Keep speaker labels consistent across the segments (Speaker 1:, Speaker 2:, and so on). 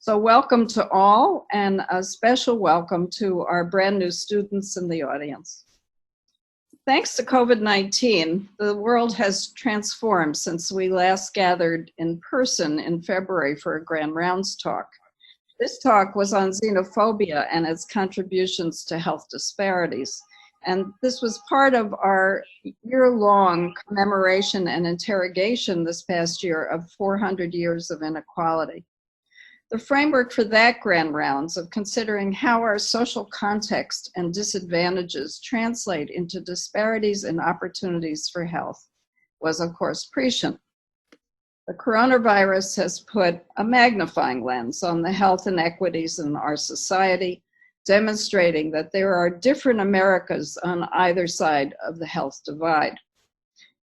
Speaker 1: So welcome to all, and a special welcome to our brand new students in the audience. Thanks to COVID-19, the world has transformed since we last gathered in person in February for a Grand Rounds talk. This talk was on xenophobia and its contributions to health disparities. And this was part of our year-long commemoration and interrogation this past year of 400 years of inequality. The framework for that Grand Rounds of considering how our social context and disadvantages translate into disparities and opportunities for health was, of course, prescient. The coronavirus has put a magnifying lens on the health inequities in our society, demonstrating that there are different Americas on either side of the health divide.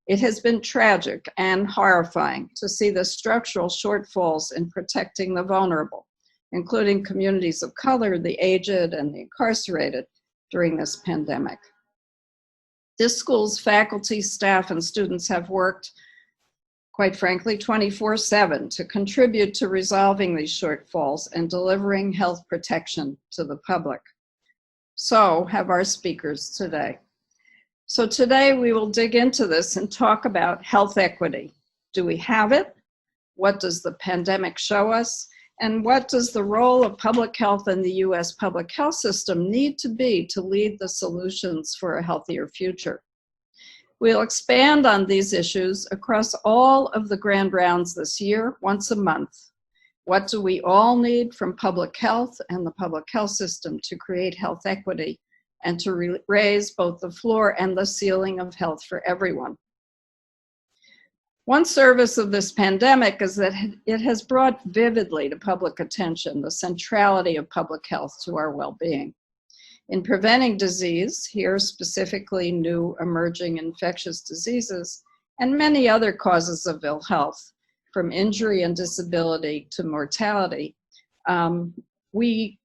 Speaker 1: It has been tragic and horrifying to see the structural shortfalls in protecting the vulnerable, including communities of color, the aged, and the incarcerated during this pandemic. This school's faculty, staff, and students have worked, quite frankly, 24/7 to contribute to resolving these shortfalls and delivering health protection to the public. So have our speakers today. So today we will dig into this and talk about health equity. Do we have it? What does the pandemic show us? And what does the role of public health in the US public health system need to be to lead the solutions for a healthier future? We'll expand on these issues across all of the Grand Rounds this year, once a month. What do we all need from public health and the public health system to create health equity and to raise both the floor and the ceiling of health for everyone? One service of this pandemic is that it has brought vividly to public attention the centrality of public health to our well-being. In preventing disease, here specifically new emerging infectious diseases, and many other causes of ill health, from injury and disability to mortality, we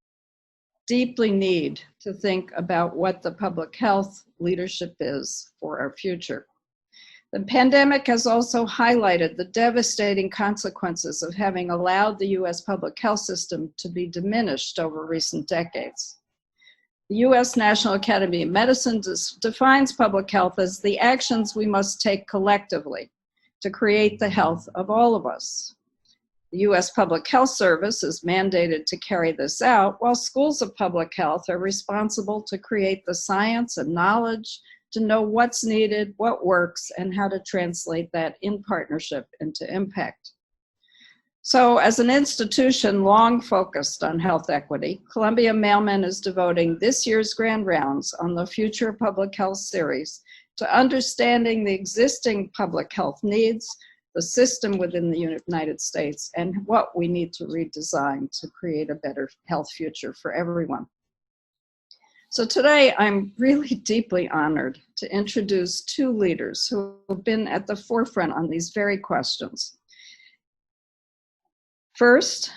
Speaker 1: deeply need to think about what the public health leadership is for our future. The pandemic has also highlighted the devastating consequences of having allowed the US public health system to be diminished over recent decades. The US National Academy of Medicine defines public health as the actions we must take collectively to create the health of all of us. The US Public Health Service is mandated to carry this out, while schools of public health are responsible to create the science and knowledge to know what's needed, what works, and how to translate that in partnership into impact. So as an institution long focused on health equity, Columbia Mailman is devoting this year's Grand Rounds on the Future Public Health series to understanding the existing public health needs, the system within the United States, and what we need to redesign to create a better health future for everyone. So today, I'm really deeply honored to introduce two leaders who have been at the forefront on these very questions. First,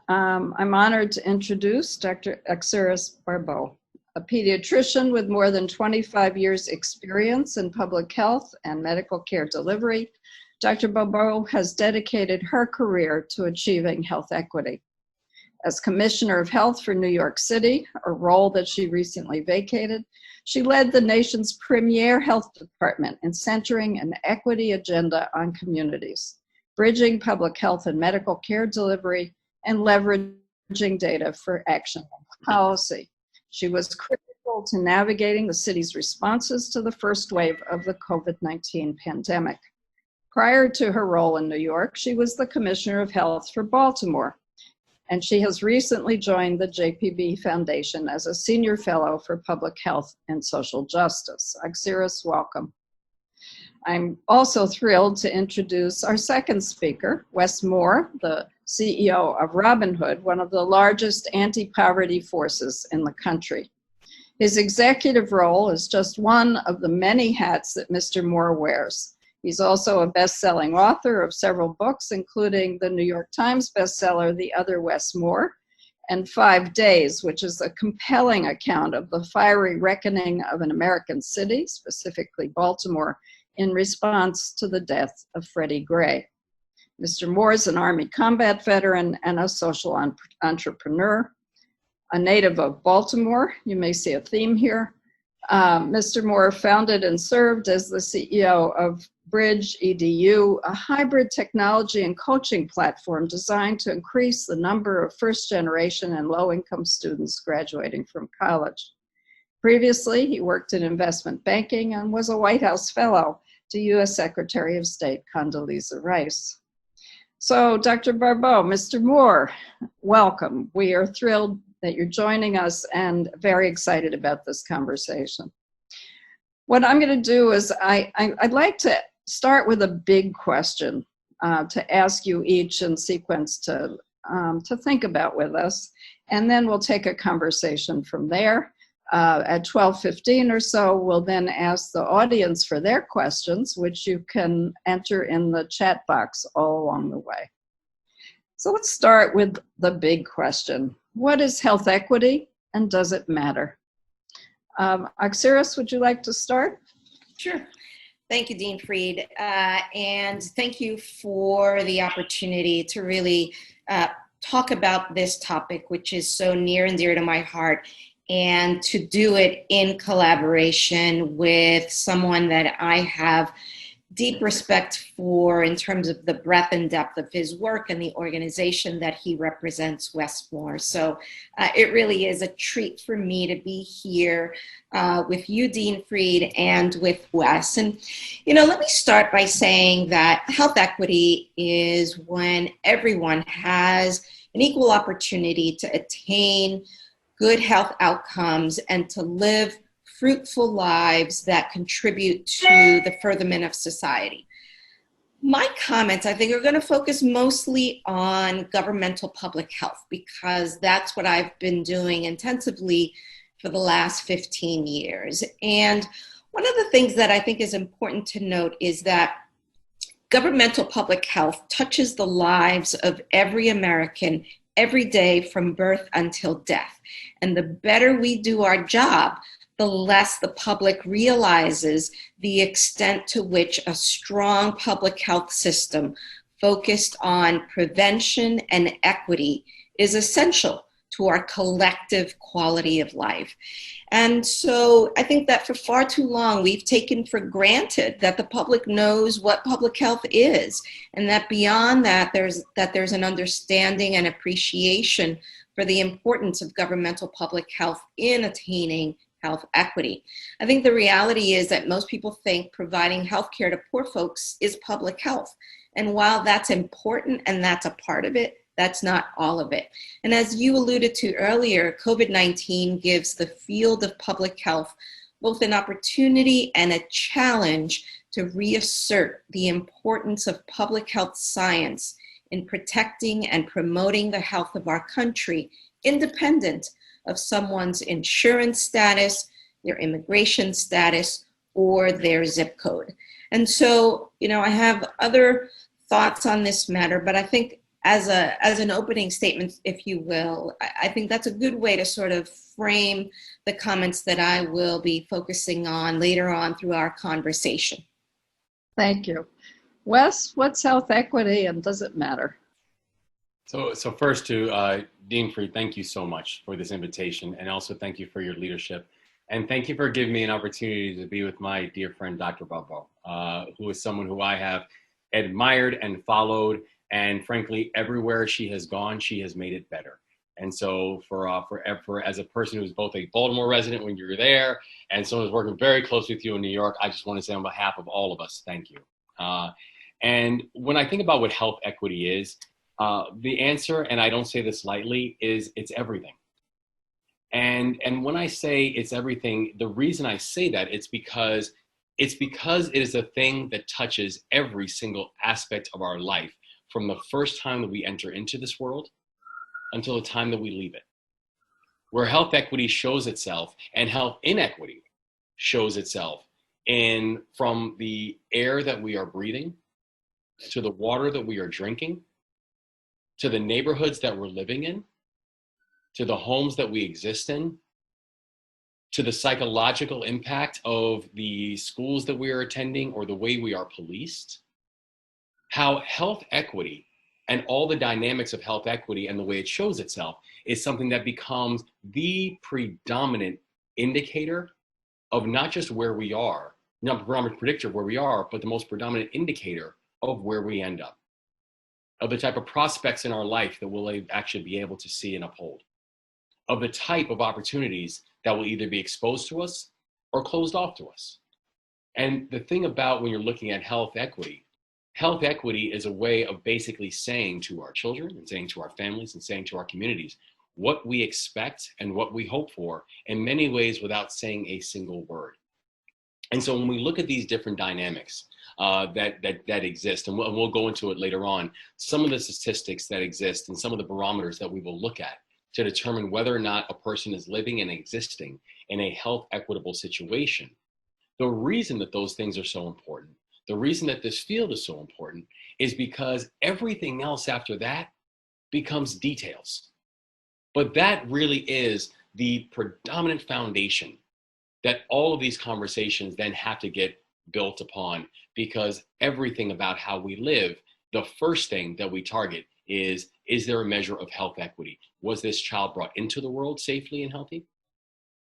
Speaker 1: I'm honored to introduce Dr. Axiris Barbeau, a pediatrician with more than 25 years experience in public health and medical care delivery. Dr. Barbeau has dedicated her career to achieving health equity. As Commissioner of Health for New York City, a role that she recently vacated, she led the nation's premier health department in centering an equity agenda on communities, bridging public health and medical care delivery, and leveraging data for action and policy. She was critical to navigating the city's responses to the first wave of the COVID-19 pandemic. Prior to her role in New York, she was the Commissioner of Health for Baltimore, and she has recently joined the JPB Foundation as a Senior Fellow for Public Health and Social Justice. Axiris, welcome. I'm also thrilled to introduce our second speaker, Wes Moore, the CEO of Robin Hood, one of the largest anti-poverty forces in the country. His executive role is just one of the many hats that Mr. Moore wears. He's also a best-selling author of several books, including the New York Times bestseller, The Other Wes Moore, and 5 Days, which is a compelling account of the fiery reckoning of an American city, specifically Baltimore, in response to the death of Freddie Gray. Mr. Moore is an Army combat veteran and a social entrepreneur, a native of Baltimore. You may see a theme here. Mr. Moore founded and served as the CEO of Bridge EDU, a hybrid technology and coaching platform designed to increase the number of first-generation and low-income students graduating from college. Previously, he worked in investment banking and was a White House fellow to U.S. Secretary of State Condoleezza Rice. So, Dr. Barbeau, Mr. Moore, welcome. We are thrilled that you're joining us and very excited about this conversation. What I'm going to do is I'd like to start with a big question to ask you each in sequence to think about with us, and then we'll take a conversation from there. At 12:15 or so, we'll then ask the audience for their questions, which you can enter in the chat box all along the way. So let's start with the big question. What is health equity, and does it matter? Axiris, would you like to start?
Speaker 2: Sure. Thank you, Dean Freed. And thank you for the opportunity to really talk about this topic, which is so near and dear to my heart, and to do it in collaboration with someone that I have deep respect for in terms of the breadth and depth of his work and the organization that he represents, Westmore. So it really is a treat for me to be here with you, Dean Freed, and with Wes. And, let me start by saying that health equity is when everyone has an equal opportunity to attain good health outcomes and to live fruitful lives that contribute to the furtherment of society. My comments, I think, are going to focus mostly on governmental public health because that's what I've been doing intensively for the last 15 years. And one of the things that I think is important to note is that governmental public health touches the lives of every American every day from birth until death. And the better we do our job, the less the public realizes the extent to which a strong public health system focused on prevention and equity is essential to our collective quality of life. And so I think that for far too long, we've taken for granted that the public knows what public health is, and that beyond that, there's an understanding and appreciation for the importance of governmental public health in attaining health equity. I think the reality is that most people think providing health care to poor folks is public health. And while that's important and that's a part of it, that's not all of it. And as you alluded to earlier, COVID-19 gives the field of public health both an opportunity and a challenge to reassert the importance of public health science in protecting and promoting the health of our country, independent of someone's insurance status, their immigration status, or their zip code. And so, I have other thoughts on this matter, but I think as an opening statement, if you will, I think that's a good way to sort of frame the comments that I will be focusing on later on through our conversation.
Speaker 1: Thank you. Wes, what's health equity and does it matter?
Speaker 3: So first to Dean Freed, thank you so much for this invitation, and also thank you for your leadership. And thank you for giving me an opportunity to be with my dear friend, Dr. Barbeau, who is someone who I have admired and followed. And frankly, everywhere she has gone, she has made it better. And so for as a person who's both a Baltimore resident when you're there, and someone who's working very closely with you in New York, I just want to say on behalf of all of us, thank you. And when I think about what health equity is, the answer, and I don't say this lightly, is it's everything. And when I say it's everything, the reason I say that it's because it is a thing that touches every single aspect of our life, from the first time that we enter into this world until the time that we leave it. Where health equity shows itself and health inequity shows itself from the air that we are breathing, to the water that we are drinking, to the neighborhoods that we're living in, to the homes that we exist in, to the psychological impact of the schools that we are attending or the way we are policed, how health equity and all the dynamics of health equity and the way it shows itself is something that becomes the predominant indicator of not just where we are, not the predominant predictor of where we are, but the most predominant indicator of where we end up, of the type of prospects in our life that we'll actually be able to see and uphold, of the type of opportunities that will either be exposed to us or closed off to us. And the thing about when you're looking at health equity is a way of basically saying to our children and saying to our families and saying to our communities what we expect and what we hope for in many ways without saying a single word. And so when we look at these different dynamics that exist, and we'll go into it later on, some of the statistics that exist and some of the barometers that we will look at to determine whether or not a person is living and existing in a health equitable situation. The reason that those things are so important, the reason that this field is so important, is because everything else after that becomes details. But that really is the predominant foundation that all of these conversations then have to get built upon, because everything about how we live, the first thing that we target is there a measure of health equity? Was this child brought into the world safely and healthy?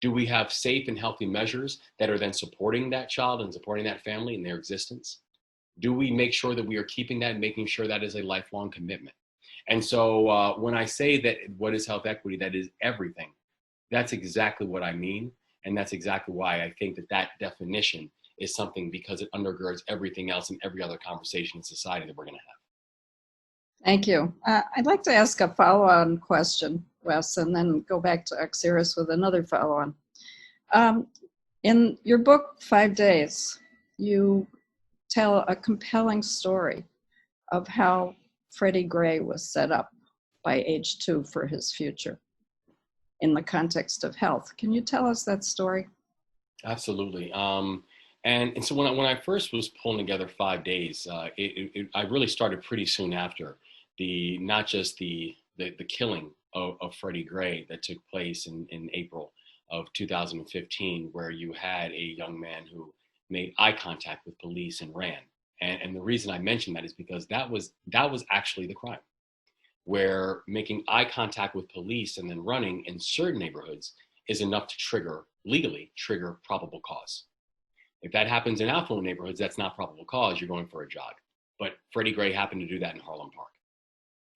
Speaker 3: Do we have safe and healthy measures that are then supporting that child and supporting that family in their existence? Do we make sure that we are keeping that and making sure that is a lifelong commitment? And so when I say that what is health equity, that is everything, that's exactly what I mean. And that's exactly why I think that that definition is something, because it undergirds everything else and every other conversation in society that we're going to have.
Speaker 1: Thank you. I'd like to ask a follow-on question, Wes, and then go back to Oxiris with another follow-on. In your book, 5 Days, you tell a compelling story of how Freddie Gray was set up by age 2 for his future in the context of health. Can you tell us that story?
Speaker 3: Absolutely. And so when I first was pulling together 5 Days, I really started pretty soon after not just the killing of Freddie Gray that took place in April of 2015, where you had a young man who made eye contact with police and ran. And the reason I mention that is because that was actually the crime, where making eye contact with police and then running in certain neighborhoods is enough to legally trigger probable cause. If that happens in affluent neighborhoods, that's not probable cause, you're going for a jog. But Freddie Gray happened to do that in Harlem Park.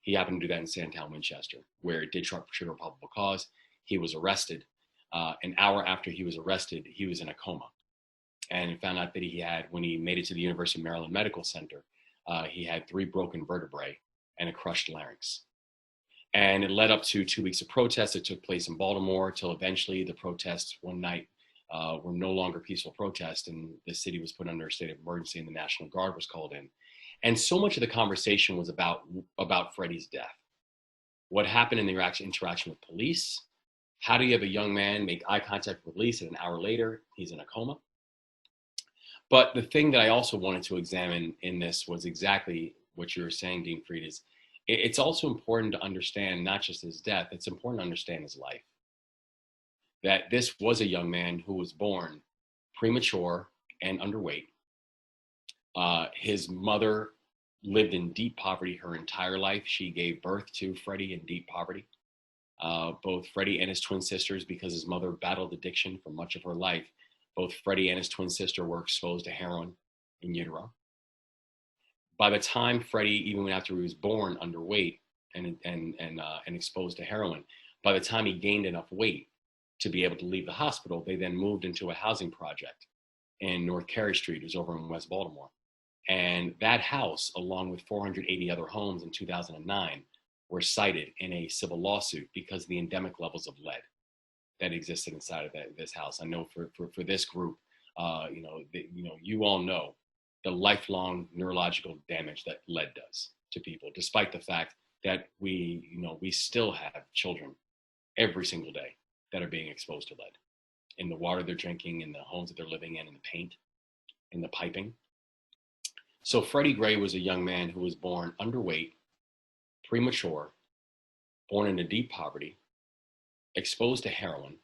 Speaker 3: He happened to do that in Sandtown, Winchester, where it did trigger probable cause. He was arrested. An hour after he was arrested, he was in a coma. And found out that when he made it to the University of Maryland Medical Center, he had 3 broken vertebrae and a crushed larynx. And it led up to 2 weeks of protests that took place in Baltimore, till eventually the protests one night were no longer peaceful protests, and the city was put under a state of emergency and the National Guard was called in. And so much of the conversation was about Freddie's death. What happened in the interaction with police? How do you have a young man make eye contact with police and an hour later he's in a coma? But the thing that I also wanted to examine in this was exactly what you were saying, Dean Fried, is it's also important to understand not just his death, it's important to understand his life. That this was a young man who was born premature and underweight. His mother lived in deep poverty her entire life. She gave birth to Freddie in deep poverty. Both Freddie and his twin sisters, because his mother battled addiction for much of her life, both Freddie and his twin sister were exposed to heroin in utero. By the time Freddie, even after he was born underweight and exposed to heroin, by the time he gained enough weight to be able to leave the hospital, they then moved into a housing project in North Carey Street, who's over in West Baltimore. And that house, along with 480 other homes in 2009, were cited in a civil lawsuit because of the endemic levels of lead that existed inside of this house. I know for this group, you all know the lifelong neurological damage that lead does to people, despite the fact that we still have children every single day that are being exposed to lead in the water they're drinking, in the homes that they're living in the paint, in the piping. So Freddie Gray was a young man who was born underweight, premature, born into deep poverty, exposed to heroin,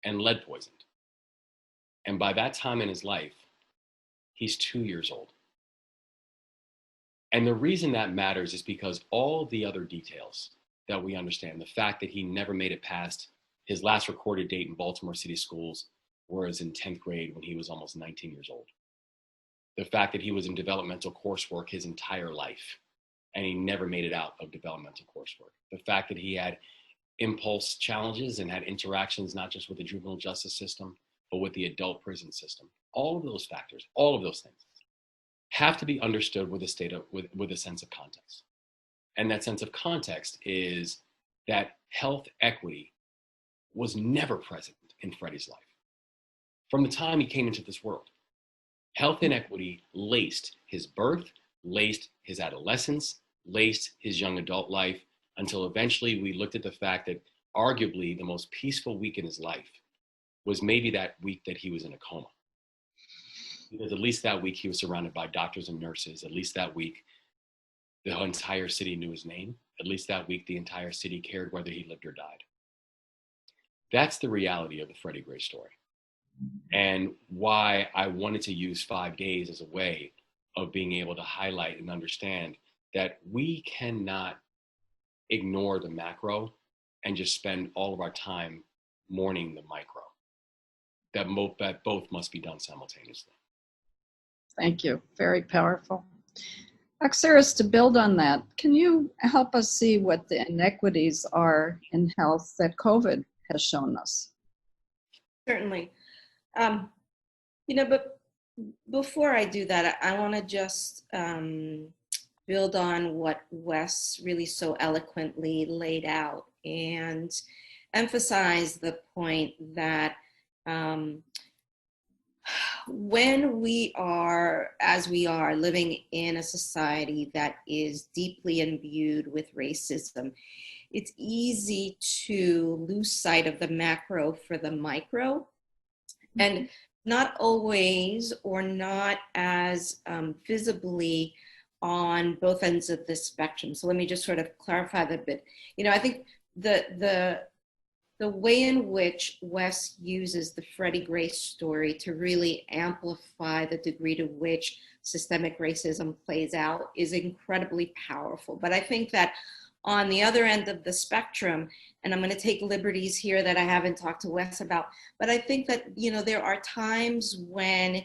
Speaker 3: and lead poisoned. And by that time in his life, he's 2 years old. And the reason that matters is because all the other details that we understand, the fact that he never made it past his last recorded date in Baltimore City schools was in 10th grade when he was almost 19 years old. The fact that he was in developmental coursework his entire life and he never made it out of developmental coursework. The fact that he had impulse challenges and had interactions not just with the juvenile justice system, but with the adult prison system. All of those factors, all of those things have to be understood with a sense of context. And that sense of context is that health equity was never present in Freddie's life. From the time he came into this world, health inequity laced his birth, laced his adolescence, laced his young adult life, until eventually we looked at the fact that arguably the most peaceful week in his life was maybe that week that he was in a coma. Because at least that week he was surrounded by doctors and nurses. At least that week, the entire city knew his name. At least that week, the entire city cared whether he lived or died. That's the reality of the Freddie Gray story. And why I wanted to use 5 days as a way of being able to highlight and understand that we cannot ignore the macro and just spend all of our time mourning the micro. That both must be done simultaneously.
Speaker 1: Thank you. Very powerful. Axiris, to build on that, can you help us see what the inequities are in health that COVID has shown us?
Speaker 2: Certainly. But before I do that, I want to just build on what Wes really so eloquently laid out and emphasize the point that when we are, as we are, living in a society that is deeply imbued with racism, it's easy to lose sight of the macro for the micro, and not always or not as visibly on both ends of the spectrum. So let me just sort of clarify that a bit. I think the way in which Wes uses the Freddie Gray story to really amplify the degree to which systemic racism plays out is incredibly powerful. But I think that on the other end of the spectrum, and I'm going to take liberties here that I haven't talked to Wes about, but I think that, there are times when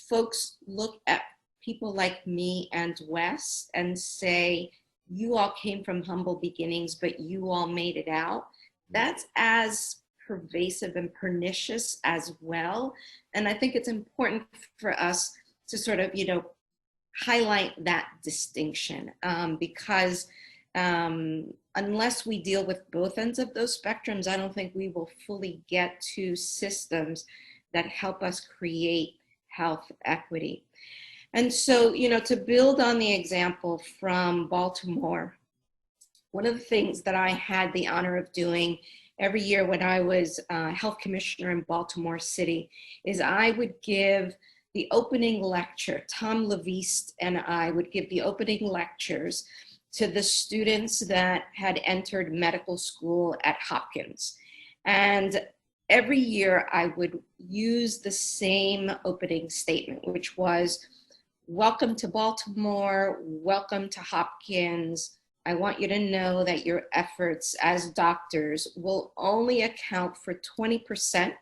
Speaker 2: folks look at people like me and Wes and say, you all came from humble beginnings, but you all made it out. That's as pervasive and pernicious as well. And I think it's important for us to sort of, highlight that distinction because unless we deal with both ends of those spectrums, I don't think we will fully get to systems that help us create health equity. And so, to build on the example from Baltimore, one of the things that I had the honor of doing every year when I was health commissioner in Baltimore City is I would give the opening lecture. Tom Leviste and I would give the opening lectures to the students that had entered medical school at Hopkins. And every year I would use the same opening statement, which was, welcome to Baltimore, welcome to Hopkins. I want you to know that your efforts as doctors will only account for 20%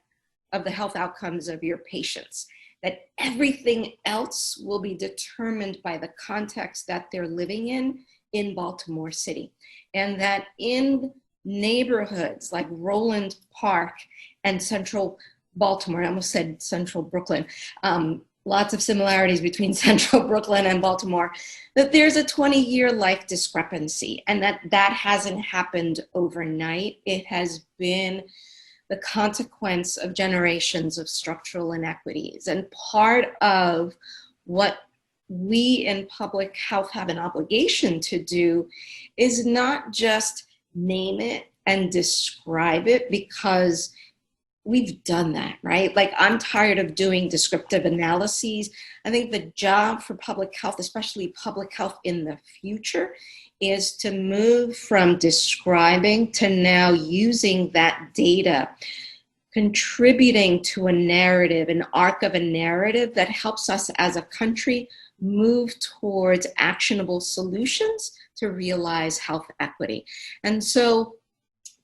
Speaker 2: of the health outcomes of your patients, that everything else will be determined by the context that they're living in Baltimore City. And that in neighborhoods like Roland Park and Central Baltimore, I almost said Central Brooklyn, lots of similarities between Central Brooklyn and Baltimore, that there's a 20-year life discrepancy and that hasn't happened overnight. It has been the consequence of generations of structural inequities. And part of what we in public health have an obligation to do is not just name it and describe it, because we've done that, right? Like, I'm tired of doing descriptive analyses. I think the job for public health, especially public health in the future, is to move from describing to now using that data, contributing to a narrative, an arc of a narrative that helps us as a country move towards actionable solutions to realize health equity. And so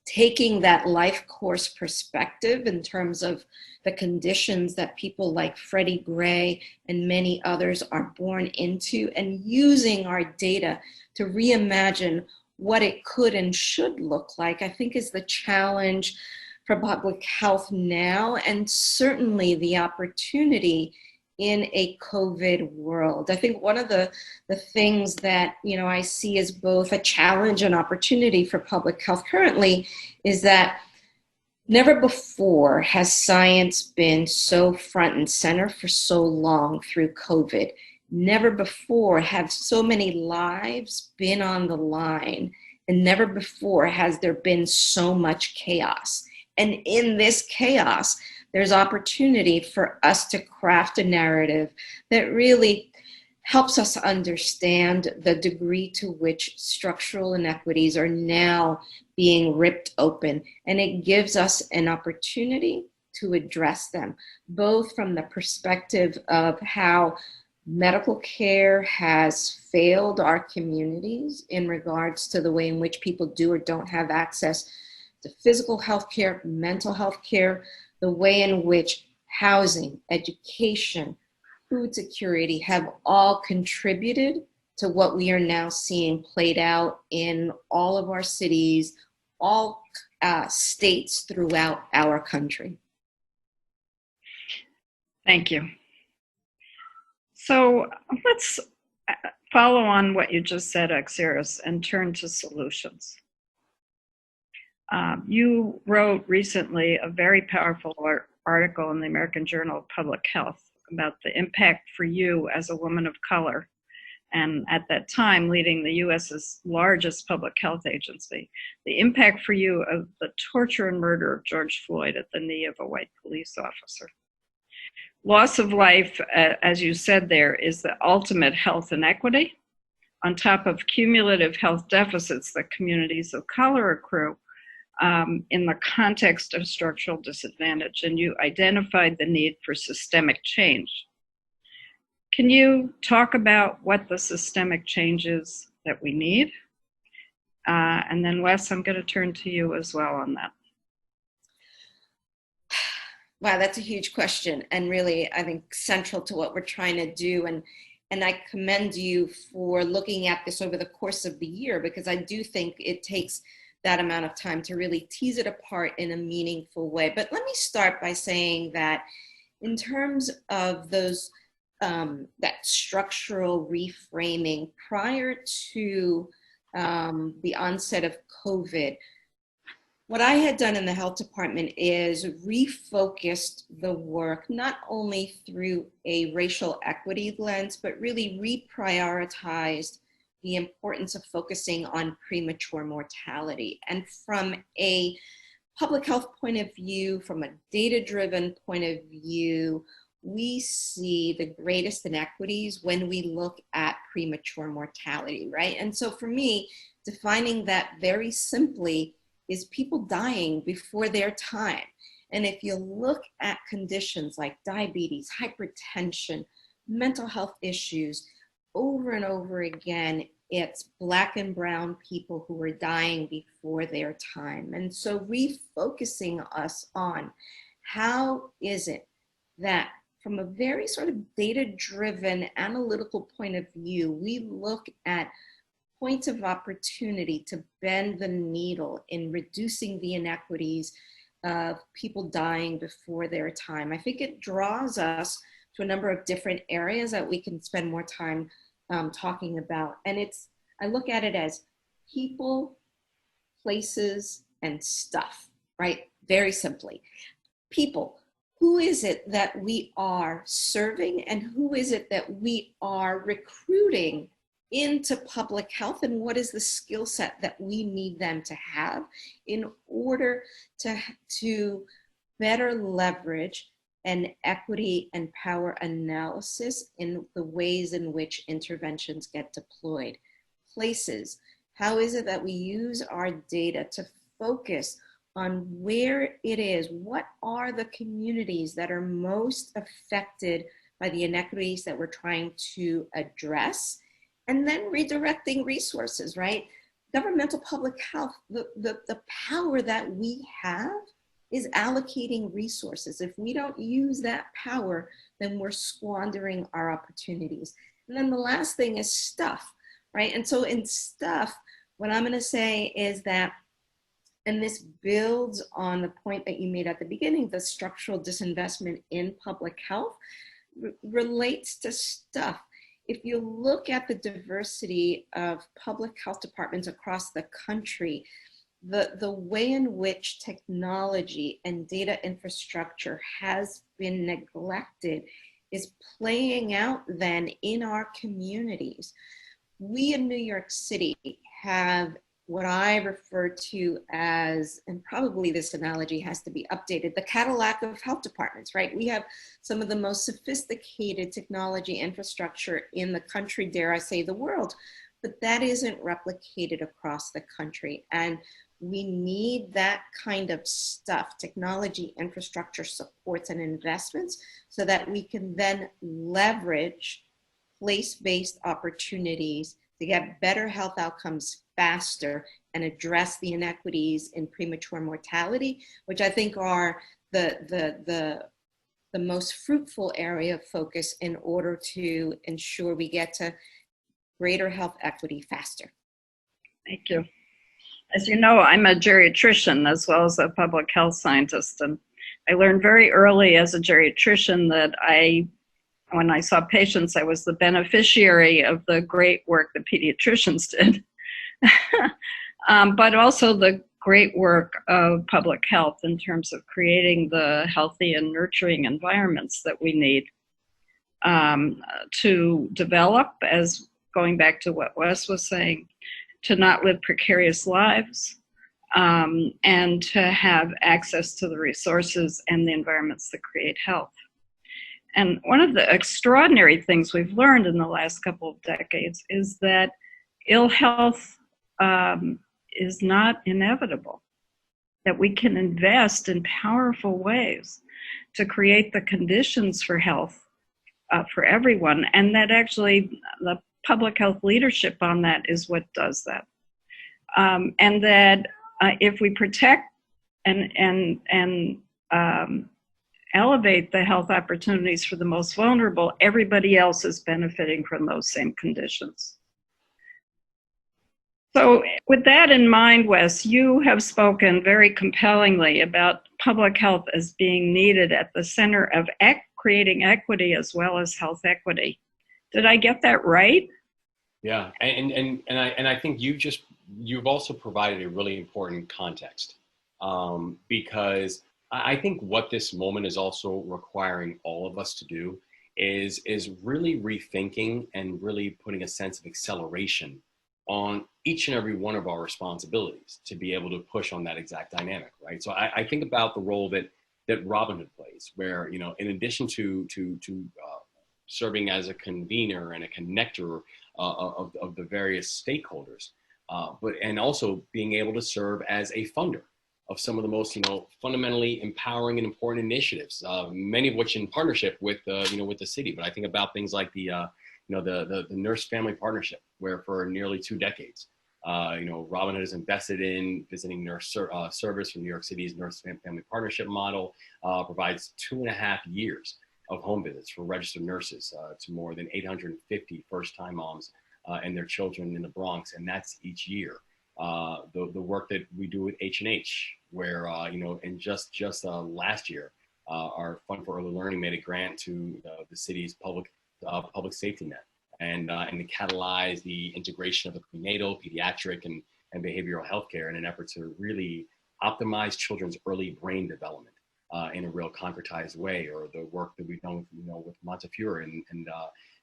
Speaker 2: taking that life course perspective in terms of the conditions that people like Freddie Gray and many others are born into, and using our data to reimagine what it could and should look like, I think is the challenge for public health now, and certainly the opportunity in a COVID world. I think one of the things that, I see as both a challenge and opportunity for public health currently is that never before has science been so front and center for so long through COVID. Never before have so many lives been on the line, and never before has there been so much chaos. And in this chaos, there's opportunity for us to craft a narrative that really helps us understand the degree to which structural inequities are now being ripped open. And it gives us an opportunity to address them, both from the perspective of how medical care has failed our communities in regards to the way in which people do or don't have access to physical health care, mental health care, the way in which housing, education, food security have all contributed to what we are now seeing played out in all of our cities, all states throughout our country.
Speaker 1: Thank you. So let's follow on what you just said, Axiris, and turn to solutions. You wrote recently a very powerful article in the American Journal of Public Health about the impact for you as a woman of color, and at that time leading the U.S.'s largest public health agency, the impact for you of the torture and murder of George Floyd at the knee of a white police officer. Loss of life, as you said there, is the ultimate health inequity, on top of cumulative health deficits that communities of color accrue in the context of structural disadvantage, and you identified the need for systemic change. Can you talk about what the systemic change is that we need? And then Wes, I'm going to turn to you as well on that.
Speaker 2: Wow, that's a huge question, and really, I think, central to what we're trying to do. And I commend you for looking at this over the course of the year, because I do think it takes that amount of time to really tease it apart in a meaningful way. But let me start by saying that in terms of those that structural reframing prior to the onset of COVID, what I had done in the health department is refocused the work not only through a racial equity lens, but really reprioritized the importance of focusing on premature mortality. And from a public health point of view, from a data-driven point of view, we see the greatest inequities when we look at premature mortality, right? And so for me, defining that very simply is people dying before their time. And if you look at conditions like diabetes, hypertension, mental health issues, over and over again, it's Black and brown people who are dying before their time. And so refocusing us on how is it that from a very sort of data-driven analytical point of view, we look at points of opportunity to bend the needle in reducing the inequities of people dying before their time. I think it draws us to a number of different areas that we can spend more time talking about. And I look at it as people, places, and stuff, right? Very simply. People, who is it that we are serving, and who is it that we are recruiting into public health, and what is the skill set that we need them to have in order to better leverage an equity and power analysis in the ways in which interventions get deployed. Places, how is it that we use our data to focus on where it is, what are the communities that are most affected by the inequities that we're trying to address, and then redirecting resources, right? Governmental public health, the power that we have is allocating resources. If we don't use that power, then we're squandering our opportunities. And then the last thing is stuff, right? And so in stuff, what I'm going to say is that, and this builds on the point that you made at the beginning, the structural disinvestment in public health relates to stuff. If you look at the diversity of public health departments across the country, the way in which technology and data infrastructure has been neglected is playing out then in our communities. We in New York City have what I refer to as, and probably this analogy has to be updated, the Cadillac of health departments, right? We have some of the most sophisticated technology infrastructure in the country, dare I say the world, but that isn't replicated across the country. And we need that kind of stuff, technology, infrastructure supports and investments, so that we can then leverage place-based opportunities to get better health outcomes faster and address the inequities in premature mortality, which I think are the most fruitful area of focus in order to ensure we get to greater health equity faster.
Speaker 1: Thank you. As you know, I'm a geriatrician as well as a public health scientist, and I learned very early as a geriatrician that when I saw patients, I was the beneficiary of the great work that pediatricians did, but also the great work of public health in terms of creating the healthy and nurturing environments that we need to develop, as going back to what Wes was saying, to not live precarious lives, and to have access to the resources and the environments that create health. And one of the extraordinary things we've learned in the last couple of decades is that ill health is not inevitable, that we can invest in powerful ways to create the conditions for health for everyone, and that actually the public health leadership on that is what does that. And that if we protect and elevate the health opportunities for the most vulnerable, everybody else is benefiting from those same conditions. So with that in mind, Wes, you have spoken very compellingly about public health as being needed at the center of creating equity as well as health equity. Did I get that right?
Speaker 3: Yeah, and I think you've also provided a really important context, because I think what this moment is also requiring all of us to do is really rethinking and really putting a sense of acceleration on each and every one of our responsibilities to be able to push on that exact dynamic, right? So I think about the role that Robin Hood plays, where, you know, in addition to serving as a convener and a connector of the various stakeholders, and also being able to serve as a funder of some of the most, you know, fundamentally empowering and important initiatives, many of which in partnership with, with the city. But I think about things like the Nurse Family Partnership, where for nearly 2 decades, Robin Hood has invested in visiting nurse service from New York City's Nurse Family Partnership model, provides 2.5 years of home visits for registered nurses to more than 850 first-time moms and their children in the Bronx, and that's each year. The work that we do with H&H, where in just last year, our Fund for Early Learning made a grant to the city's public safety net, and to catalyze the integration of the prenatal, pediatric, and behavioral health care in an effort to really optimize children's early brain development in a real concretized way, or the work that we've done with Montefiore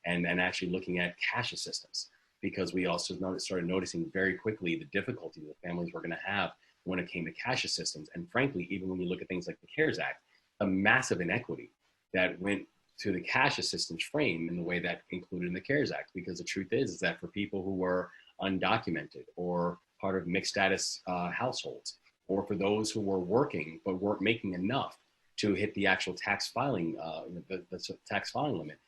Speaker 3: and actually looking at cash assistance, because we also started noticing very quickly the difficulty that families were going to have when it came to cash assistance. And frankly, even when you look at things like the CARES Act, a massive inequity that went to the cash assistance frame in the way that included in the CARES Act, because the truth is that for people who were undocumented or part of mixed status households, or for those who were working but weren't making enough to hit the actual tax filing, the tax filing limit,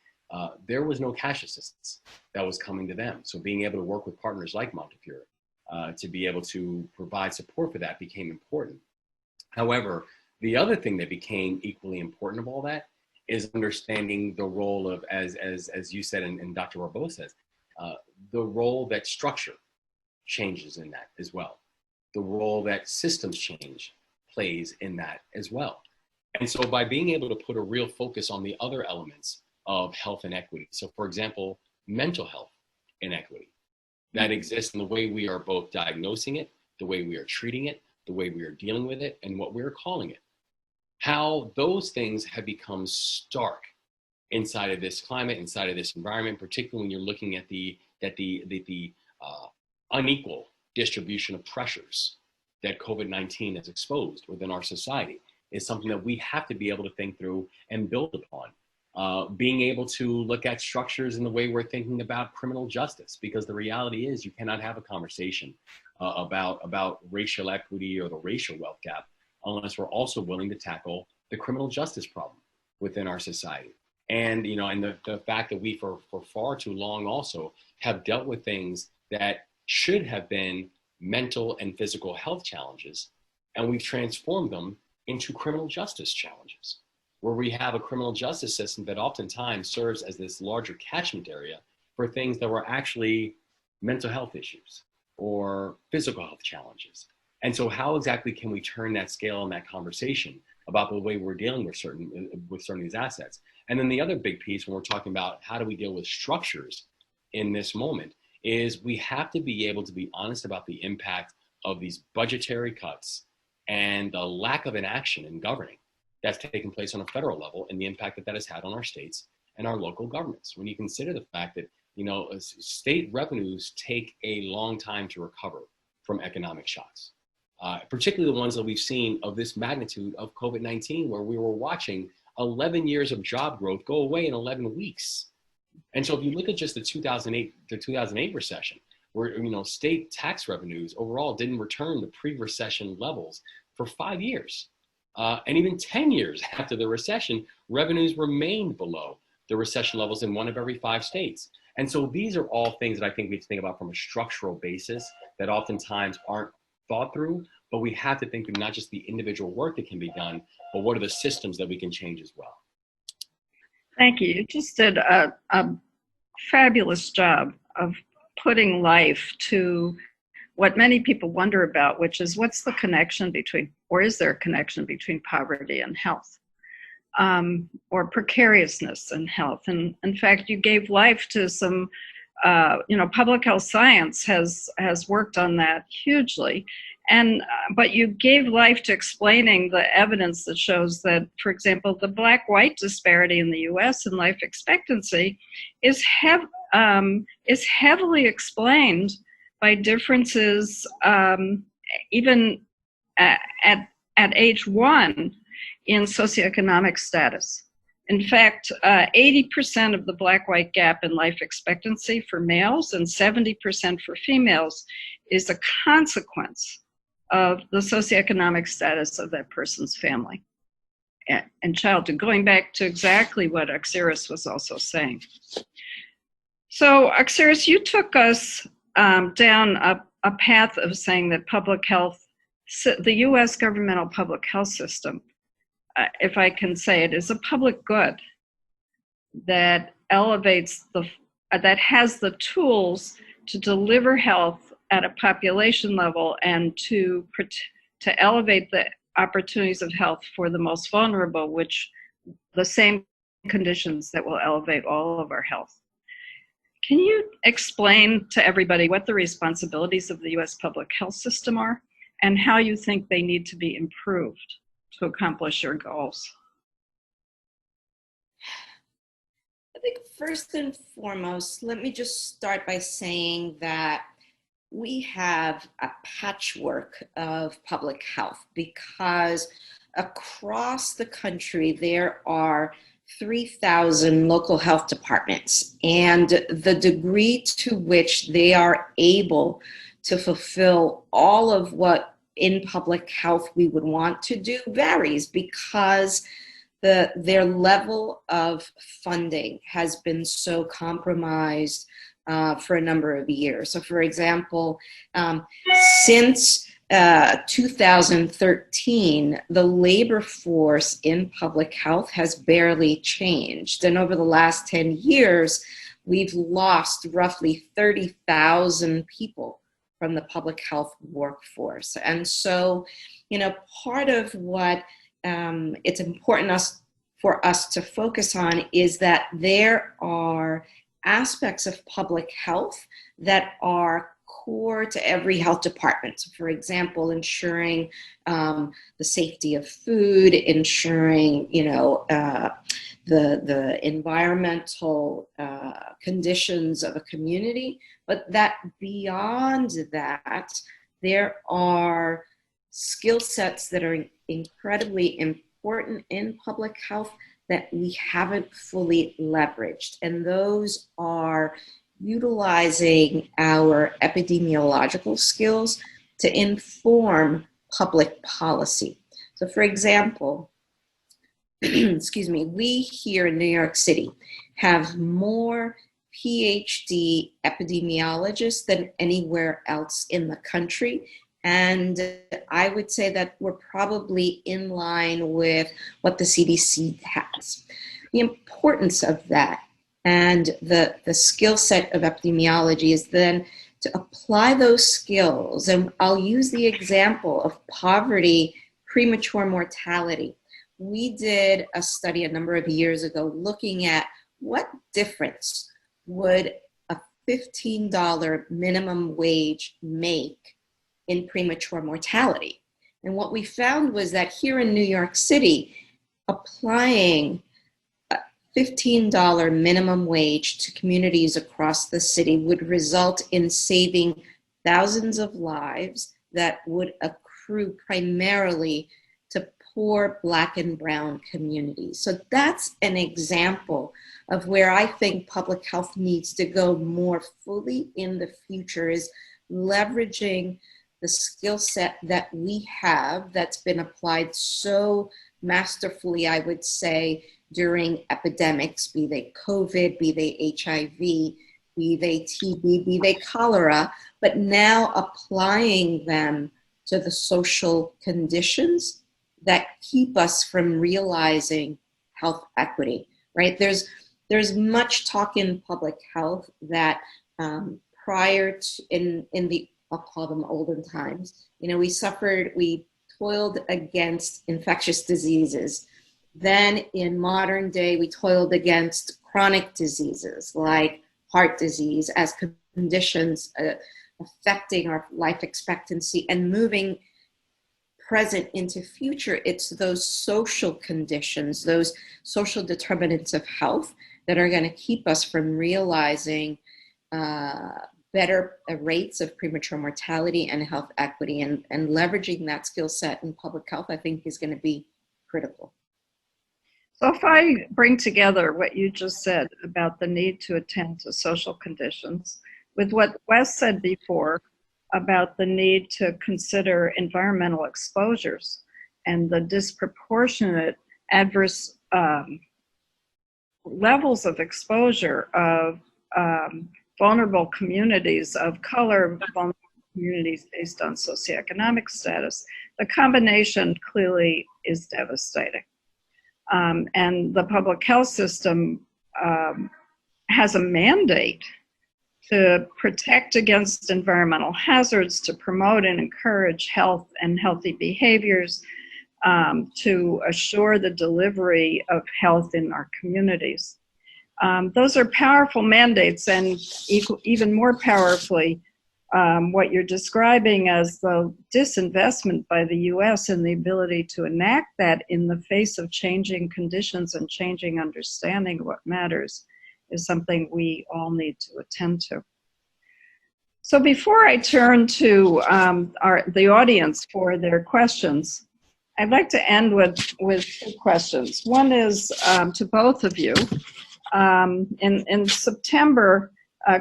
Speaker 3: there was no cash assistance that was coming to them. So being able to work with partners like Montefiore to be able to provide support for that became important. However, the other thing that became equally important of all that is understanding the role of, as you said and Dr. Barbeau says, the role that structure changes in that as well. The role that systems change plays in that as well. And so by being able to put a real focus on the other elements of health inequity, so for example, mental health inequity that exists in the way we are both diagnosing it, the way we are treating it, the way we are dealing with it, and what we're calling it. How those things have become stark inside of this climate, inside of this environment, particularly when you're looking at the unequal distribution of pressures that COVID-19 has exposed within our society, is something that we have to be able to think through and build upon. Being able to look at structures in the way we're thinking about criminal justice, because the reality is you cannot have a conversation about racial equity or the racial wealth gap unless we're also willing to tackle the criminal justice problem within our society. And, you know, and the fact that we for far too long also have dealt with things that should have been mental and physical health challenges, and we've transformed them into criminal justice challenges, where we have a criminal justice system that oftentimes serves as this larger catchment area for things that were actually mental health issues or physical health challenges. And so how exactly can we turn that scale and that conversation about the way we're dealing with certain of these assets? And then the other big piece when we're talking about how do we deal with structures in this moment is we have to be able to be honest about the impact of these budgetary cuts and the lack of inaction in governing that's taken place on a federal level and the impact that that has had on our states and our local governments. When you consider the fact that, you know, state revenues take a long time to recover from economic shocks, particularly the ones that we've seen of this magnitude of COVID-19, where we were watching 11 years of job growth go away in 11 weeks. And so if you look at just the 2008 recession, where, you know, state tax revenues overall didn't return to pre-recession levels for 5 years. And even 10 years after the recession, revenues remained below the recession levels in 1 of every 5 states. And so these are all things that I think we have to think about from a structural basis that oftentimes aren't thought through, but we have to think through not just the individual work that can be done, but what are the systems that we can change as well.
Speaker 1: Thank you. You just did a fabulous job of putting life to what many people wonder about, which is what's the connection between, or is there a connection between poverty and health, or precariousness and health? And in fact, you gave life to some, public health science has worked on that hugely. And, but you gave life to explaining the evidence that shows that, for example, the black-white disparity in the U.S. in life expectancy is heavily explained by differences even at age 1 in socioeconomic status. In fact, 80% of the black-white gap in life expectancy for males and 70% for females is a consequence of the socioeconomic status of that person's family and childhood, going back to exactly what Axiris was also saying. So Axiris, you took us down a path of saying that public health, the U.S. governmental public health system, if I can say it, is a public good that elevates that has the tools to deliver health at a population level and to elevate the opportunities of health for the most vulnerable, which the same conditions that will elevate all of our health. Can you explain to everybody what the responsibilities of the U.S. public health system are and how you think they need to be improved to accomplish your goals?
Speaker 2: I think first and foremost, let me just start by saying that we have a patchwork of public health because across the country there are 3,000 local health departments, and the degree to which they are able to fulfill all of what in public health we would want to do varies because their level of funding has been so compromised for a number of years. So, for example, since 2013, the labor force in public health has barely changed. And over the last 10 years, we've lost roughly 30,000 people from the public health workforce. And so, part of what it's important for us to focus on is that there are aspects of public health that are core to every health department. So, for example, ensuring the safety of food, ensuring, the environmental conditions of a community, but that beyond that, there are skill sets that are incredibly important in public health that we haven't fully leveraged. And those are utilizing our epidemiological skills to inform public policy. So, for example, excuse me, we here in New York City have more PhD epidemiologists than anywhere else in the country. And I would say that we're probably in line with what the CDC has. The importance of that and the skill set of epidemiology is then to apply those skills. And I'll use the example of poverty, premature mortality. We did a study a number of years ago looking at what difference would a $15 minimum wage make in premature mortality. And what we found was that here in New York City, applying a $15 minimum wage to communities across the city would result in saving thousands of lives that would accrue primarily to poor Black and brown communities. So that's an example of where I think public health needs to go more fully in the future, is leveraging the skill set that we have that's been applied so masterfully, I would say, during epidemics, be they COVID, be they HIV, be they TB, be they cholera, but now applying them to the social conditions that keep us from realizing health equity, right? There's much talk in public health that prior to, in the, I'll call them olden times, we toiled against infectious diseases. Then in modern day, we toiled against chronic diseases like heart disease as conditions affecting our life expectancy, and moving present into future, it's those social conditions, those social determinants of health that are going to keep us from realizing better rates of premature mortality and health equity, and leveraging that skill set in public health, I think, is going to be critical.
Speaker 1: So if I bring together what you just said about the need to attend to social conditions with what Wes said before about the need to consider environmental exposures and the disproportionate adverse levels of exposure of vulnerable communities of color, vulnerable communities based on socioeconomic status, the combination clearly is devastating. And the public health system has a mandate to protect against environmental hazards, to promote and encourage health and healthy behaviors, to assure the delivery of health in our communities. Those are powerful mandates, and even more powerfully, what you're describing as the disinvestment by the U.S. in the ability to enact that in the face of changing conditions and changing understanding of what matters is something we all need to attend to. So before I turn to the audience for their questions, I'd like to end with two questions. One is to both of you. In September,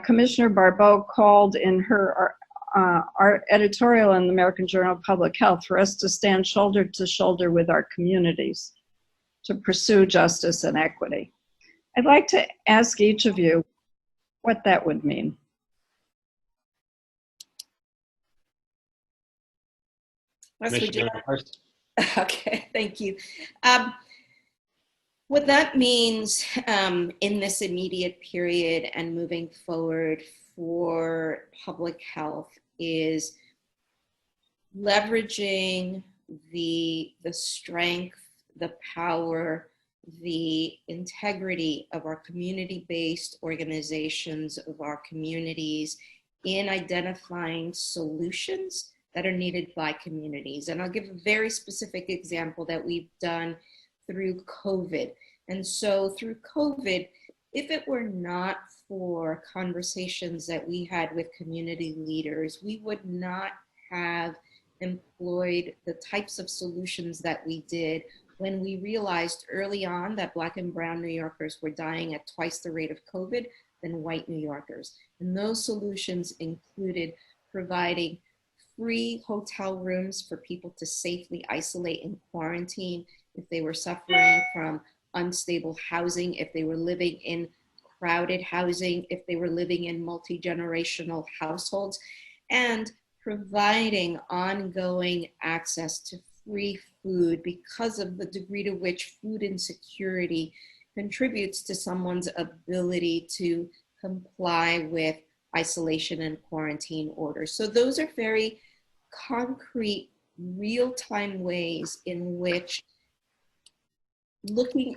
Speaker 1: Commissioner Barbeau called in her our editorial in the American Journal of Public Health for us to stand shoulder to shoulder with our communities. to pursue justice and equity. I'd like to ask each of you what that would mean.
Speaker 2: Wes, would you
Speaker 3: Commissioner first.
Speaker 2: Okay, thank you. What that means in this immediate period and moving forward for public health is leveraging the strength, the power, the integrity of our community-based organizations, of our communities in identifying solutions that are needed by communities. And I'll give a very specific example that we've done through COVID. And so through COVID, if it were not for conversations that we had with community leaders, we would not have employed the types of solutions that we did when we realized early on that Black and Brown New Yorkers were dying at twice the rate of COVID than white New Yorkers. And those solutions included providing free hotel rooms for people to safely isolate and quarantine if they were suffering from unstable housing, if they were living in crowded housing, if they were living in multi-generational households, and providing ongoing access to free food because of the degree to which food insecurity contributes to someone's ability to comply with isolation and quarantine orders. So those are very concrete, real-time ways in which looking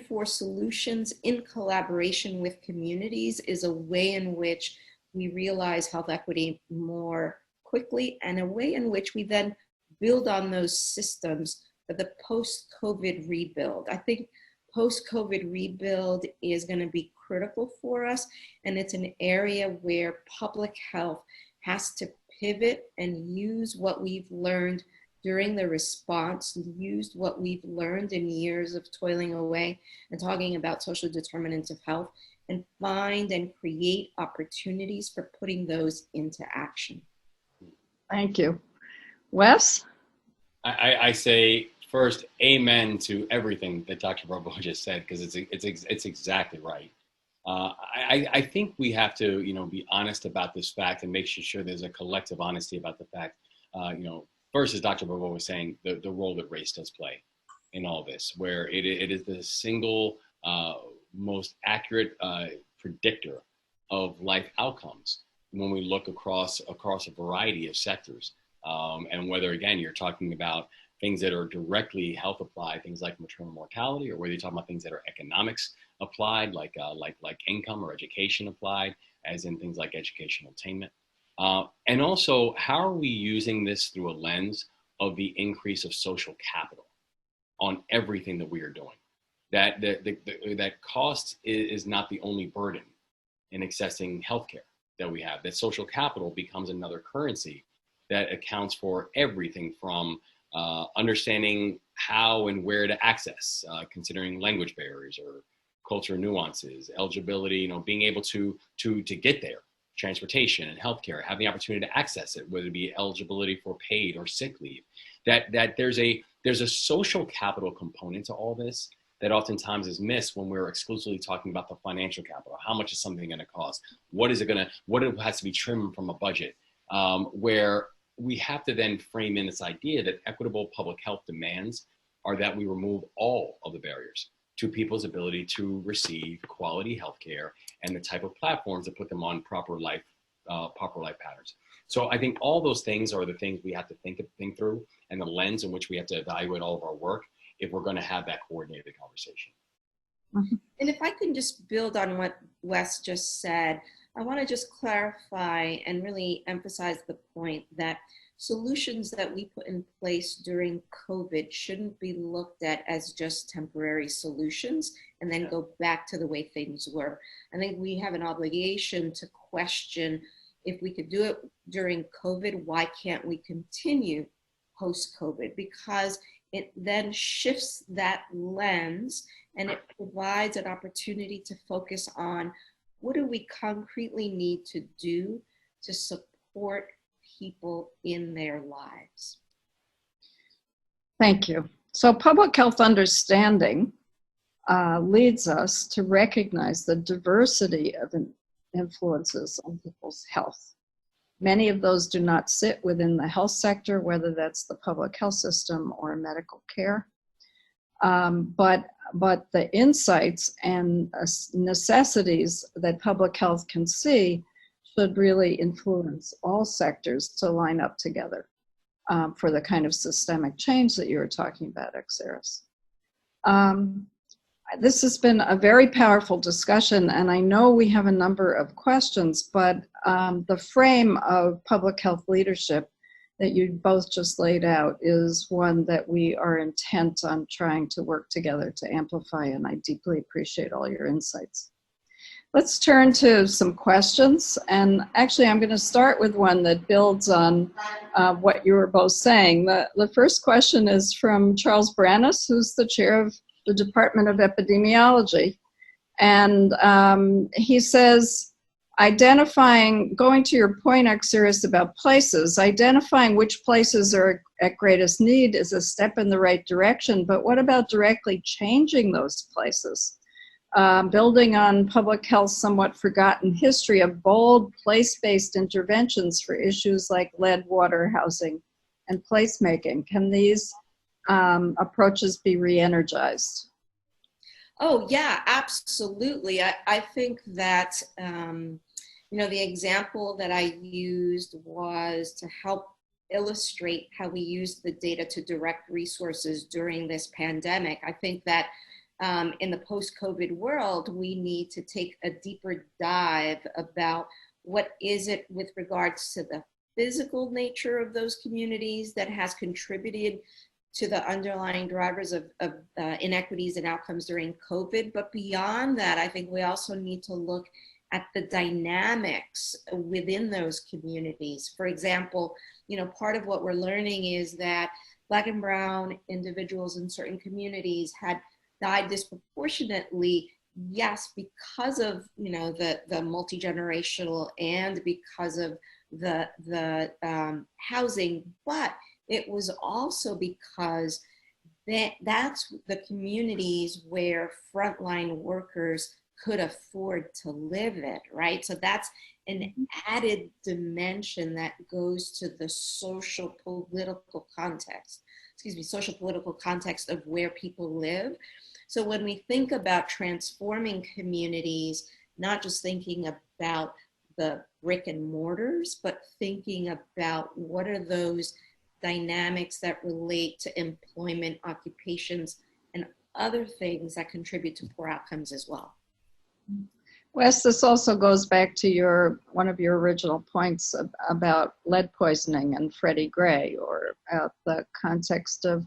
Speaker 2: for solutions in collaboration with communities is a way in which we realize health equity more quickly, and a way in which we then build on those systems for the post-COVID rebuild. I think post-COVID rebuild is going to be critical for us, and it's an area where public health has to pivot and use what we've learned during the response, used what we've learned in years of toiling away and talking about social determinants of health, and find and create opportunities for putting those into action.
Speaker 1: Thank you. Wes?
Speaker 3: I say first, amen to everything that Dr. Bobo just said, because it's exactly right. I think we have to, be honest about this fact and make sure there's a collective honesty about the fact, first, as Dr. Bobo was saying, the role that race does play in all this, where it is the single most accurate predictor of life outcomes when we look across a variety of sectors. And whether, again, you're talking about things that are directly health applied, things like maternal mortality, or whether you're talking about things that are economics applied, like income or education applied, as in things like educational attainment. And also, how are we using this through a lens of the increase of social capital on everything that we are doing? That cost is not the only burden in accessing healthcare that we have. That social capital becomes another currency that accounts for everything from understanding how and where to access, considering language barriers or cultural nuances, eligibility, being able to get there, transportation and healthcare, having the opportunity to access it, whether it be eligibility for paid or sick leave. That there's a social capital component to all this that oftentimes is missed when we're exclusively talking about the financial capital. How much is something going to cost? What has to be trimmed from a budget? Where we have to then frame in this idea that equitable public health demands are that we remove all of the barriers to people's ability to receive quality healthcare and the type of platforms that put them on proper life patterns. So I think all those things are the things we have to think through, and the lens in which we have to evaluate all of our work if we're going to have that coordinated conversation.
Speaker 2: And if I can just build on what Wes just said, I want to just clarify and really emphasize the point that solutions that we put in place during COVID shouldn't be looked at as just temporary solutions and then go back to the way things were. I think we have an obligation to question, if we could do it during COVID, why can't we continue post-COVID? Because it then shifts that lens and it provides an opportunity to focus on what do we concretely need to do to support people in their lives.
Speaker 1: Thank you. So public health understanding leads us to recognize the diversity of influences on people's health. Many of those do not sit within the health sector, whether that's the public health system or medical care. But the insights and necessities that public health can see should really influence all sectors to line up together for the kind of systemic change that you were talking about, Exeris. This has been a very powerful discussion, and I know we have a number of questions, but the frame of public health leadership that you both just laid out is one that we are intent on trying to work together to amplify, and I deeply appreciate all your insights. Let's turn to some questions, and actually I'm going to start with one that builds on what you were both saying. The first question is from Charles Branis, who's the chair of the Department of Epidemiology, and he says, going to your point, Exeris, about places, identifying which places are at greatest need is a step in the right direction, but what about directly changing those places? Building on public health's somewhat forgotten history of bold place-based interventions for issues like lead, water, housing, and placemaking. Can these approaches be re-energized?
Speaker 2: Oh, yeah, absolutely. I think that, the example that I used was to help illustrate how we used the data to direct resources during this pandemic. I think that in the post-COVID world, we need to take a deeper dive about what is it with regards to the physical nature of those communities that has contributed to the underlying drivers of inequities and outcomes during COVID. But beyond that, I think we also need to look at the dynamics within those communities. For example, part of what we're learning is that Black and Brown individuals in certain communities had died disproportionately, yes, because of the multi-generational and because of the housing, but it was also because that's the communities where frontline workers could afford to live it, right? So that's an added dimension that goes to the social political context of where people live. So when we think about transforming communities, not just thinking about the brick and mortars, but thinking about what are those dynamics that relate to employment, occupations, and other things that contribute to poor outcomes as well.
Speaker 1: Wes, this also goes back to one of your original points about lead poisoning and Freddie Gray, or the context of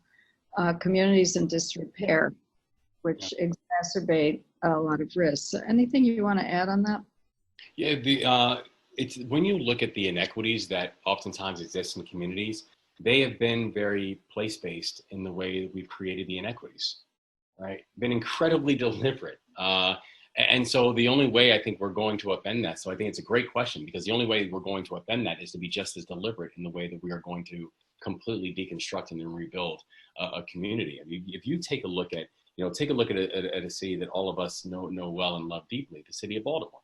Speaker 1: communities in disrepair, which exacerbate a lot of risks. Anything you want to add on that?
Speaker 3: Yeah, it's when you look at the inequities that oftentimes exist in communities, they have been very place-based in the way that we've created the inequities, right? Been incredibly deliberate. And so the only way I think we're going to upend that, so I think it's a great question, because the only way we're going to upend that is to be just as deliberate in the way that we are going to completely deconstruct and rebuild a community. I mean, if you take a look at, at a city that all of us know well and love deeply, the city of Baltimore.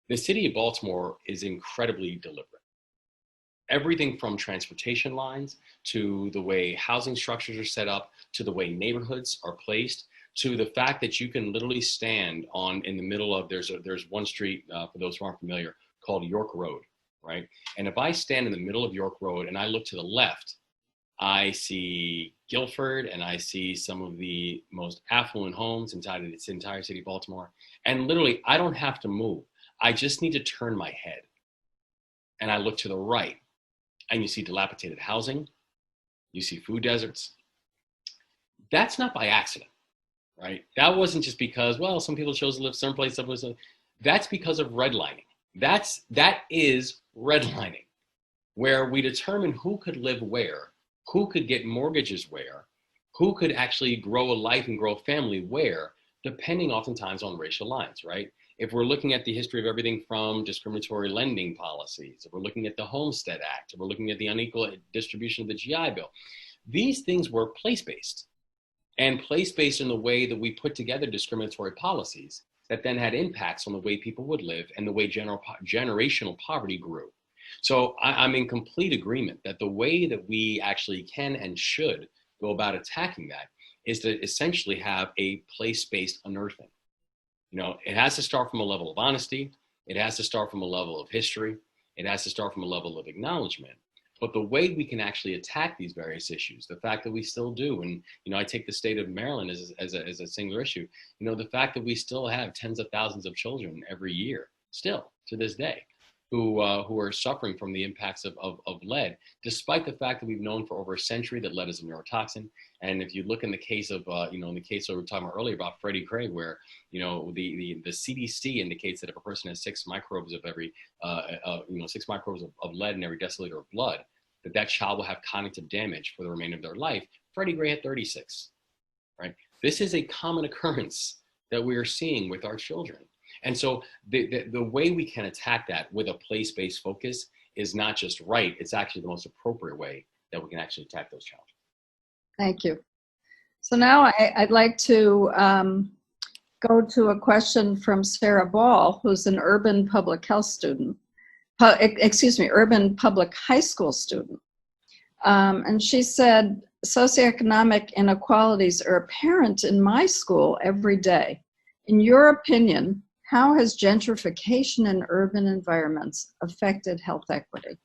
Speaker 3: The city of Baltimore is incredibly deliberate. Everything from transportation lines to the way housing structures are set up, to the way neighborhoods are placed, to the fact that you can literally stand in the middle of, there's one street, for those who aren't familiar, called York Road, right? And if I stand in the middle of York Road and I look to the left, I see Guilford and I see some of the most affluent homes inside of this entire city of Baltimore. And literally, I don't have to move. I just need to turn my head. And I look to the right and you see dilapidated housing. You see food deserts. That's not by accident. Right? That wasn't just because, well, some people chose to live certain places. That's because of redlining. That is redlining, where we determine who could live where, who could get mortgages where, who could actually grow a life and grow a family where, depending oftentimes on racial lines, right? If we're looking at the history of everything from discriminatory lending policies, if we're looking at the Homestead Act, if we're looking at the unequal distribution of the GI Bill, these things were place-based, and place-based in the way that we put together discriminatory policies that then had impacts on the way people would live and the way generational poverty grew. So I'm in complete agreement that the way that we actually can and should go about attacking that is to essentially have a place-based unearthing. You know, it has to start from a level of honesty. It has to start from a level of history. It has to start from a level of acknowledgement. But the way we can actually attack these various issues, the fact that we still do, and you know, I take the state of Maryland as a singular issue. You know, the fact that we still have tens of thousands of children every year, still to this day, who are suffering from the impacts of lead, despite the fact that we've known for over a century that lead is a neurotoxin. And if you look in the case of, you know, in the case that we were talking about earlier about Freddie Gray, where, you know, the CDC indicates that if a person has 6 microbes of every, you know, 6 microbes of lead in every deciliter of blood, that child will have cognitive damage for the remainder of their life. Freddie Gray had 36, right? This is a common occurrence that we are seeing with our children. And so the way we can attack that with a place-based focus is not just right, it's actually the most appropriate way that we can actually attack those challenges.
Speaker 1: Thank you. So now I'd like to go to a question from Sarah Ball, who's an urban public health student. Urban public high school student. And she said, socioeconomic inequalities are apparent in my school every day. In your opinion, how has gentrification in urban environments affected health equity?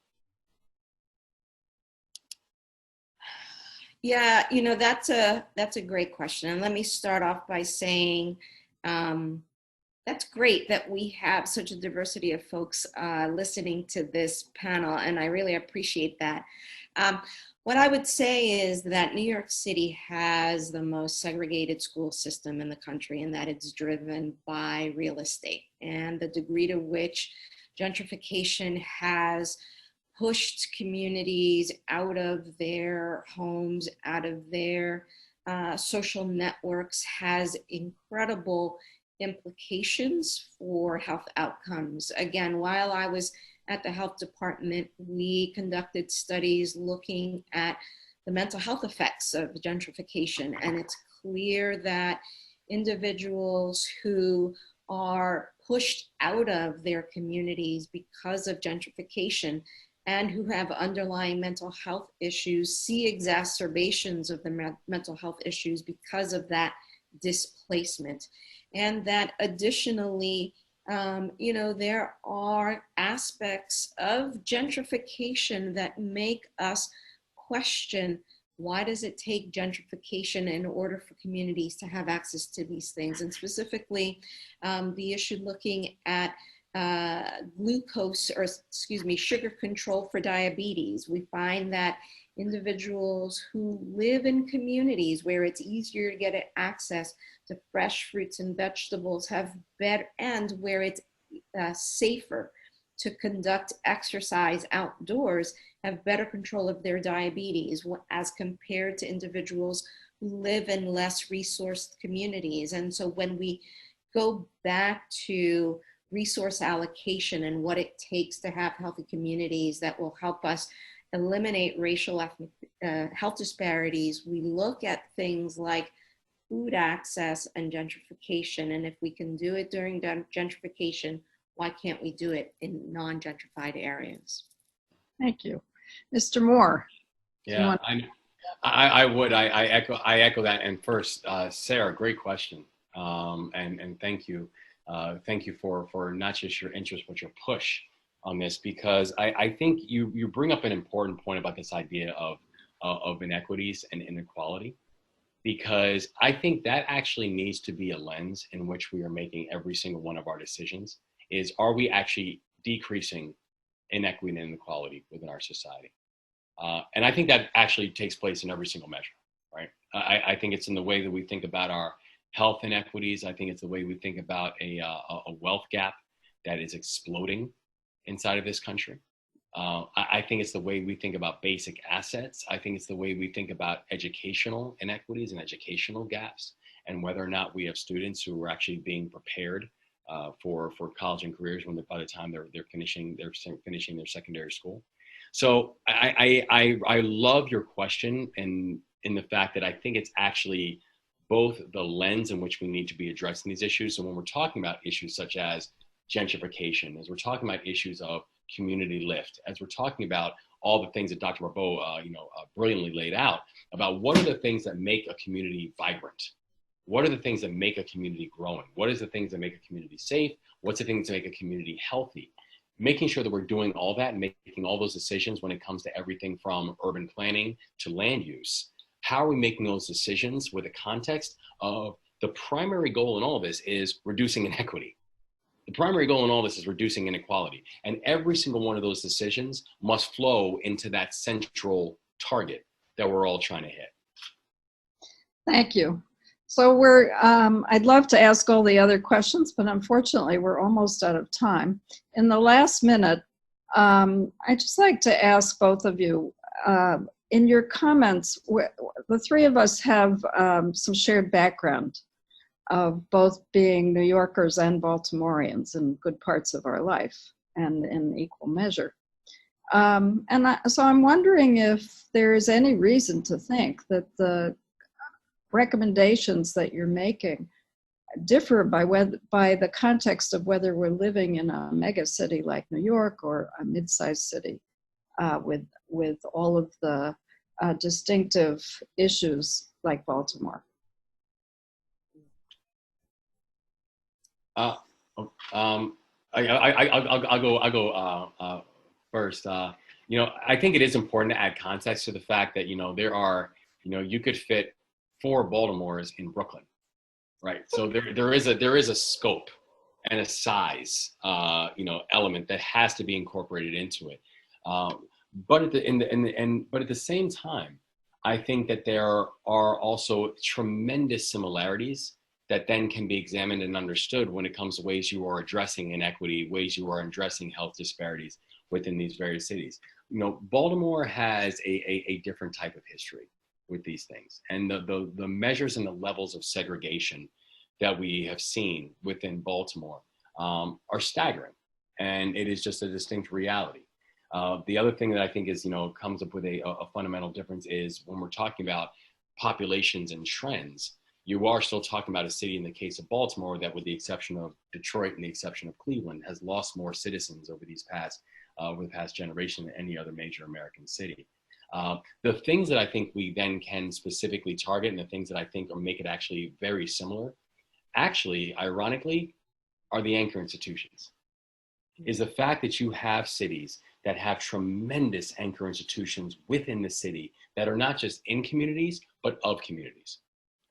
Speaker 2: Yeah, you know, that's a great question. And let me start off by saying, that's great that we have such a diversity of folks listening to this panel, and I really appreciate that. What I would say is that New York City has the most segregated school system in the country, and that it's driven by real estate and the degree to which gentrification has pushed communities out of their homes, out of their social networks, has incredible implications for health outcomes. Again, while I was at the health department, we conducted studies looking at the mental health effects of gentrification. And it's clear that individuals who are pushed out of their communities because of gentrification and who have underlying mental health issues see exacerbations of the mental health issues because of that displacement. And that additionally, you know, there are aspects of gentrification that make us question, why does it take gentrification in order for communities to have access to these things? And specifically, the issue looking at sugar control for diabetes. We find that individuals who live in communities where it's easier to get access to fresh fruits and vegetables have better, and where it's safer to conduct exercise outdoors, have better control of their diabetes as compared to individuals who live in less resourced communities. And so when we go back to resource allocation and what it takes to have healthy communities that will help us eliminate racial ethnic health disparities, we look at things like food access and gentrification. And if we can do it during gentrification, why can't we do it in non-gentrified areas?
Speaker 1: Thank you. Mr. Moore.
Speaker 3: Yeah, I would. I echo that. And first, Sarah, great question. And thank you. Thank you for not just your interest, but your push on this, because I think you bring up an important point about this idea of inequities and inequality, because I think that actually needs to be a lens in which we are making every single one of our decisions. Is, are we actually decreasing inequity and inequality within our society? And I think that actually takes place in every single measure, right? I think it's in the way that we think about our health inequities. I think it's the way we think about a wealth gap that is exploding inside of this country. I think it's the way we think about basic assets. I think it's the way we think about educational inequities and educational gaps, and whether or not we have students who are actually being prepared for college and careers by the time they're finishing their secondary school. So I love your question, and in the fact that I think it's actually both the lens in which we need to be addressing these issues. So when we're talking about issues such as gentrification, as we're talking about issues of community lift, as we're talking about all the things that Dr. Barbeau, brilliantly laid out about what are the things that make a community vibrant? What are the things that make a community growing? What is the things that make a community safe? What's the things that make a community healthy? Making sure that we're doing all that and making all those decisions when it comes to everything from urban planning to land use. How are we making those decisions with a context of the primary goal in all of this is reducing inequity? The primary goal in all this is reducing inequality. And every single one of those decisions must flow into that central target that we're all trying to hit.
Speaker 1: Thank you. So I'd love to ask all the other questions, but unfortunately we're almost out of time. In the last minute, I'd just like to ask both of you, in your comments, the three of us have some shared background of both being New Yorkers and Baltimoreans in good parts of our life and in equal measure. So I'm wondering if there is any reason to think that the recommendations that you're making differ by the context of whether we're living in a mega city like New York or a mid-sized city with all of the distinctive issues like Baltimore.
Speaker 3: I'll go first. I think it is important to add context to the fact that there are you could fit 4 Baltimores in Brooklyn, right? So there is a scope and a size element that has to be incorporated into it. But at the same time, I think that there are also tremendous similarities that then can be examined and understood when it comes to ways you are addressing inequity, ways you are addressing health disparities within these various cities. Baltimore has a different type of history with these things. And the measures and the levels of segregation that we have seen within Baltimore are staggering. And it is just a distinct reality. The other thing that I think is, comes up with a fundamental difference is when we're talking about populations and trends, you are still talking about a city in the case of Baltimore that, with the exception of Detroit and the exception of Cleveland, has lost more citizens over the past generation than any other major American city. The things that I think we then can specifically target and the things that I think make it actually very similar, ironically, are the anchor institutions. Is the fact that you have cities that have tremendous anchor institutions within the city that are not just in communities, but of communities.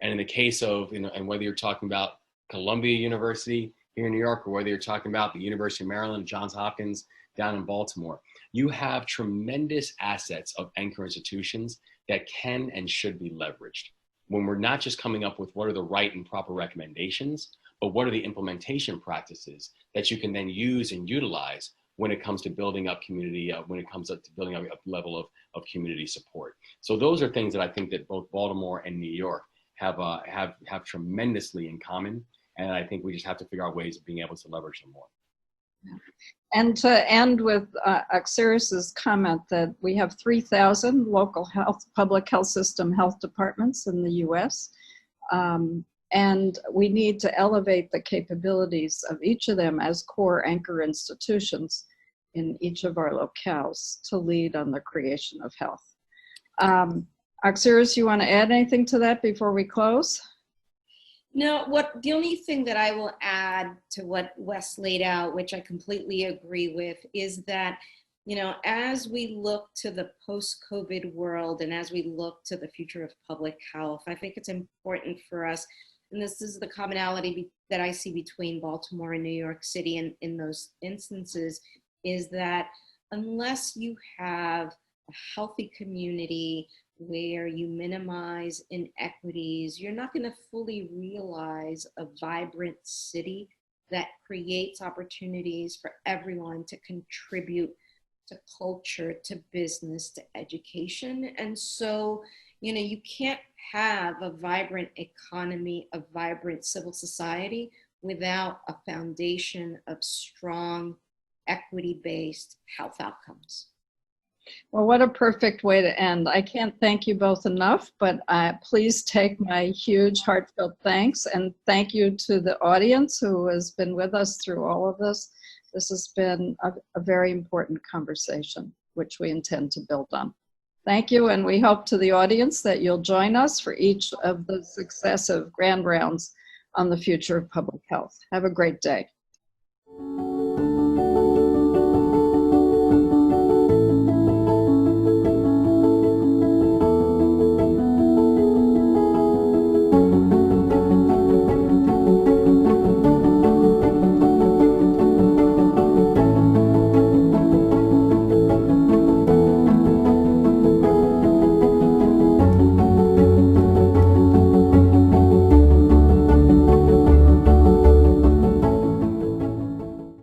Speaker 3: And in the case of, and whether you're talking about Columbia University here in New York, or whether you're talking about the University of Maryland, Johns Hopkins down in Baltimore, you have tremendous assets of anchor institutions that can and should be leveraged. When we're not just coming up with what are the right and proper recommendations, but what are the implementation practices that you can then use and utilize when it comes to building up community, when it comes to building up a level of community support. So those are things that I think that both Baltimore and New York have tremendously in common. And I think we just have to figure out ways of being able to leverage them more.
Speaker 1: And to end with Axiris's comment that we have 3,000 local public health system health departments in the US. And we need to elevate the capabilities of each of them as core anchor institutions in each of our locales to lead on the creation of health. Axiris, you want to add anything to that before we close?
Speaker 2: No, the only thing that I will add to what Wes laid out, which I completely agree with, is that, as we look to the post-COVID world and as we look to the future of public health, I think it's important for us, and this is the commonality that I see between Baltimore and New York City in those instances, is that unless you have a healthy community where you minimize inequities, you're not going to fully realize a vibrant city that creates opportunities for everyone to contribute to culture, to business, to education. And so, you can't have a vibrant economy, a vibrant civil society without a foundation of strong equity-based health outcomes.
Speaker 1: Well, what a perfect way to end. I can't thank you both enough, but please take my huge heartfelt thanks, and thank you to the audience who has been with us through all of this. This has been a very important conversation, which we intend to build on. Thank you, and we hope to the audience that you'll join us for each of the successive grand rounds on the future of public health. Have a great day.